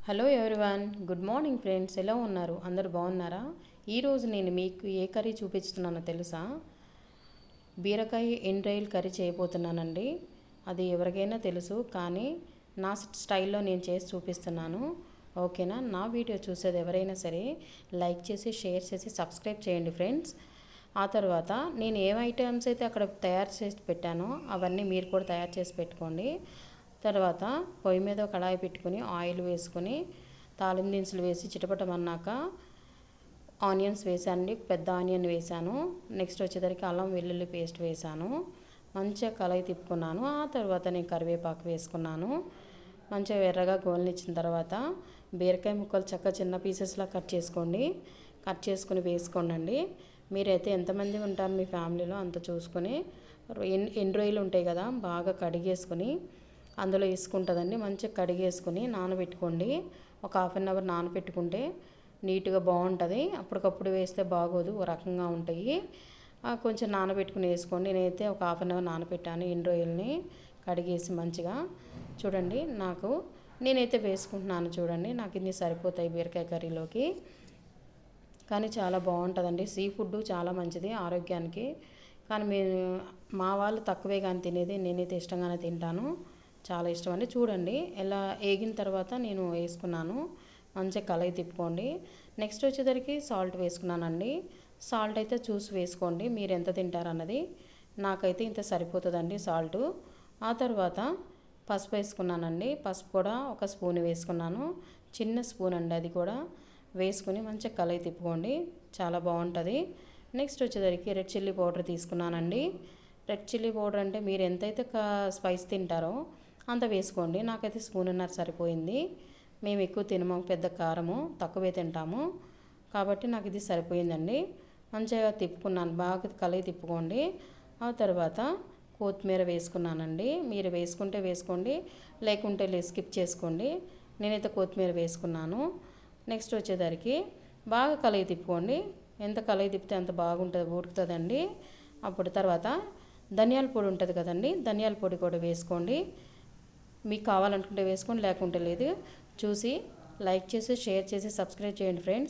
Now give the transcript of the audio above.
Hello everyone, good morning friends. ఎలా ఉన్నారు? అందరూ బాగున్నారా? ఈరోజు నేను మీకు ఏ కర్రీ చూపిస్తున్నానో తెలుసా? బీరకాయ ఎండ్రాయిల్ కర్రీ చేయబోతున్నానండి. అది ఎవరికైనా తెలుసు, కానీ నా స్టైల్లో నేను చేసి చూపిస్తున్నాను. ఓకేనా? నా వీడియో చూసేది ఎవరైనా సరే లైక్ చేసి, షేర్ చేసి, సబ్స్క్రైబ్ చేయండి ఫ్రెండ్స్. ఆ తర్వాత నేను ఏం ఐటమ్స్ అయితే అక్కడ తయారు చేసి పెట్టానో అవన్నీ మీరు కూడా తయారు చేసి పెట్టుకోండి. తర్వాత పొయ్యి మీద కడాయి పెట్టుకుని ఆయిల్ వేసుకొని తాలింపు దినుసులు వేసి చిటపటమన్నాక ఆనియన్స్ వేసానండి. పెద్ద ఆనియన్ వేసాను. నెక్స్ట్ వచ్చేసరికి అల్లం వెల్లుల్లి పేస్ట్ వేసాను. మంచిగా కలయి తిప్పుకున్నాను. ఆ తర్వాత నేను కరివేపాకు వేసుకున్నాను. మంచిగా ఎర్రగా గోల్నిచ్చిన తర్వాత బీరకాయ ముక్కలు చక్కగా చిన్న పీసెస్లా కట్ చేసుకోండి. కట్ చేసుకుని వేసుకోండి. మీరైతే ఎంతమంది ఉంటారు మీ ఫ్యామిలీలో అంత చూసుకొని ఎన్ని రొయ్యలు ఉంటాయి కదా, బాగా కడిగేసుకొని అందులో వేసుకుంటుందండి. మంచిగా కడిగేసుకుని నానబెట్టుకోండి. ఒక హాఫ్ అన్ అవర్ నానబెట్టుకుంటే నీట్గా బాగుంటుంది. అప్పటికప్పుడు వేస్తే బాగోదు, ఓ రకంగా ఉంటాయి. కొంచెం నానబెట్టుకుని వేసుకోండి. నేనైతే ఒక హాఫ్ అన్ అవర్ నానబెట్టాను ఎండు రొయ్యల్ని కడిగేసి మంచిగా. చూడండి, నేనైతే వేసుకుంటున్నాను. చూడండి, నాకు ఇన్ని సరిపోతాయి బీరకాయ కర్రీలోకి. కానీ చాలా బాగుంటుందండి. సీ ఫుడ్ చాలా మంచిది ఆరోగ్యానికి. కానీ మా వాళ్ళు తక్కువే కానీ తినేది, నేనైతే ఇష్టంగానే తింటాను. చాలా ఇష్టం అండి. చూడండి, ఎలా వేగిన తర్వాత నేను వేసుకున్నాను. మంచిగా కలయి తిప్పుకోండి. నెక్స్ట్ వచ్చేసరికి సాల్ట్ వేసుకున్నానండి. సాల్ట్ అయితే చూసి వేసుకోండి మీరు ఎంత తింటారన్నది. నాకైతే ఇంత సరిపోతుందండి సాల్ట్. ఆ తర్వాత పసుపు వేసుకున్నానండి. పసుపు కూడా ఒక స్పూన్ వేసుకున్నాను. చిన్న స్పూన్ అండి అది కూడా. వేసుకుని మంచిగా కలయి తిప్పుకోండి, చాలా బాగుంటుంది. నెక్స్ట్ వచ్చేసరికి రెడ్ చిల్లీ పౌడర్ తీసుకున్నానండి. రెడ్ చిల్లీ పౌడర్ అంటే మీరు ఎంతైతే స్పైస్ తింటారో అంత వేసుకోండి. నాకైతే స్పూన్నర సరిపోయింది. మేము ఎక్కువ తినము, పెద్ద కారము తక్కువే తింటాము కాబట్టి నాకు ఇది సరిపోయిందండి. మంచిగా తిప్పుకున్నాను, బాగా కలయి తిప్పుకోండి. ఆ తర్వాత కొత్తిమీర వేసుకున్నానండి. మీరు వేసుకుంటే వేసుకోండి, లేకుంటే స్కిప్ చేసుకోండి. నేనైతే కొత్తిమీర వేసుకున్నాను. నెక్స్ట్ వచ్చేసరికి బాగా కలయి తిప్పుకోండి. ఎంత కలయి తిప్పితే అంత బాగుంటుంది, ఉడుకుతుందండి. అప్పుడు తర్వాత ధనియాల పొడి ఉంటుంది కదండి, ధనియాల పొడి కూడా వేసుకోండి. మీకు కావాలనుకుంటే వేసుకోండి, లేకుంటే లేదు. చూసి లైక్ చేసి, షేర్ చేసి, సబ్స్క్రైబ్ చేయండి ఫ్రెండ్స్.